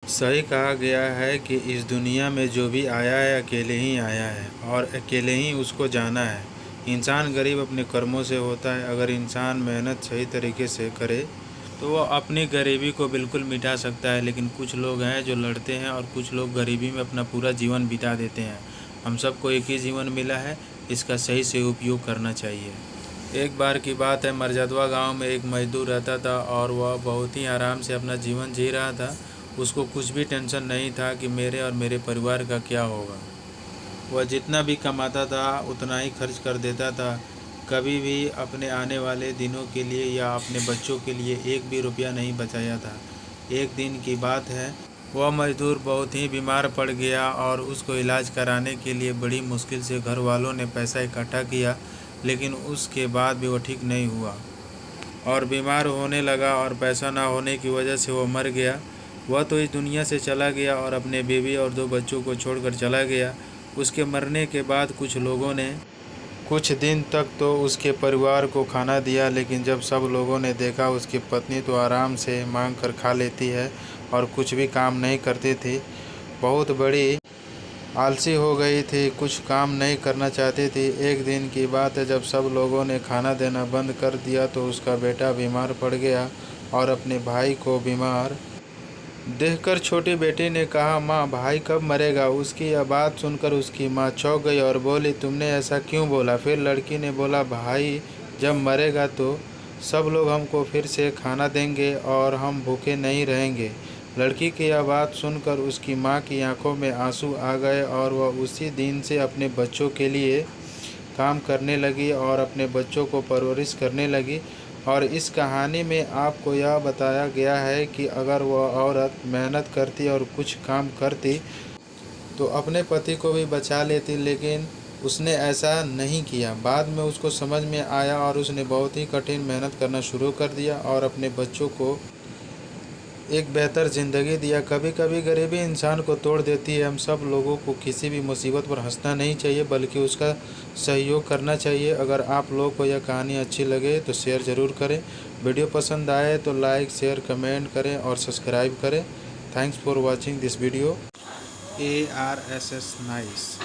सही कहा गया है कि इस दुनिया में जो भी आया है अकेले ही आया है और अकेले ही उसको जाना है। इंसान गरीब अपने कर्मों से होता है। अगर इंसान मेहनत सही तरीके से करे तो वो अपनी गरीबी को बिल्कुल मिटा सकता है। लेकिन कुछ लोग हैं जो लड़ते हैं और कुछ लोग गरीबी में अपना पूरा जीवन बिता देते हैं। हम सबको एक ही जीवन मिला है, इसका सही से उपयोग करना चाहिए। एक बार की बात है, मरजदवा गांव में एक मजदूर रहता था और वह बहुत ही आराम से अपना जीवन जी रहा था। उसको कुछ भी टेंशन नहीं था कि मेरे और मेरे परिवार का क्या होगा। वह जितना भी कमाता था उतना ही खर्च कर देता था। कभी भी अपने आने वाले दिनों के लिए या अपने बच्चों के लिए एक भी रुपया नहीं बचाया था। एक दिन की बात है, वह मजदूर बहुत ही बीमार पड़ गया और उसको इलाज कराने के लिए बड़ी मुश्किल से घर वालों ने पैसा इकट्ठा किया। लेकिन उसके बाद भी वो ठीक नहीं हुआ और बीमार होने लगा और पैसा ना होने की वजह से वो मर गया। वह तो इस दुनिया से चला गया और अपने बीवी और 2 बच्चों को छोड़कर चला गया। उसके मरने के बाद कुछ लोगों ने कुछ दिन तक तो उसके परिवार को खाना दिया, लेकिन जब सब लोगों ने देखा उसकी पत्नी तो आराम से मांग कर खा लेती है और कुछ भी काम नहीं करती थी। बहुत बड़ी आलसी हो गई थी, कुछ काम नहीं करना चाहती थी। एक दिन की बात है, जब सब लोगों ने खाना देना बंद कर दिया तो उसका बेटा बीमार पड़ गया और अपने भाई को बीमार देखकर छोटी बेटी ने कहा, माँ भाई कब मरेगा। उसकी यह बात सुनकर उसकी माँ चौंक गई और बोली, तुमने ऐसा क्यों बोला। फिर लड़की ने बोला, भाई जब मरेगा तो सब लोग हमको फिर से खाना देंगे और हम भूखे नहीं रहेंगे। लड़की की यह बात सुनकर उसकी माँ की आंखों में आंसू आ गए और वह उसी दिन से अपने बच्चों के लिए काम करने लगी और अपने बच्चों को परवरिश करने लगी। और इस कहानी में आपको यह बताया गया है कि अगर वह औरत मेहनत करती और कुछ काम करती तो अपने पति को भी बचा लेती, लेकिन उसने ऐसा नहीं किया। बाद में उसको समझ में आया और उसने बहुत ही कठिन मेहनत करना शुरू कर दिया और अपने बच्चों को एक बेहतर ज़िंदगी दिया। कभी कभी गरीबी इंसान को तोड़ देती है। हम सब लोगों को किसी भी मुसीबत पर हंसना नहीं चाहिए बल्कि उसका सहयोग करना चाहिए। अगर आप लोगों को यह कहानी अच्छी लगे तो शेयर ज़रूर करें। वीडियो पसंद आए तो लाइक शेयर कमेंट करें और सब्सक्राइब करें। Thanks for watching this video. ARSS nice.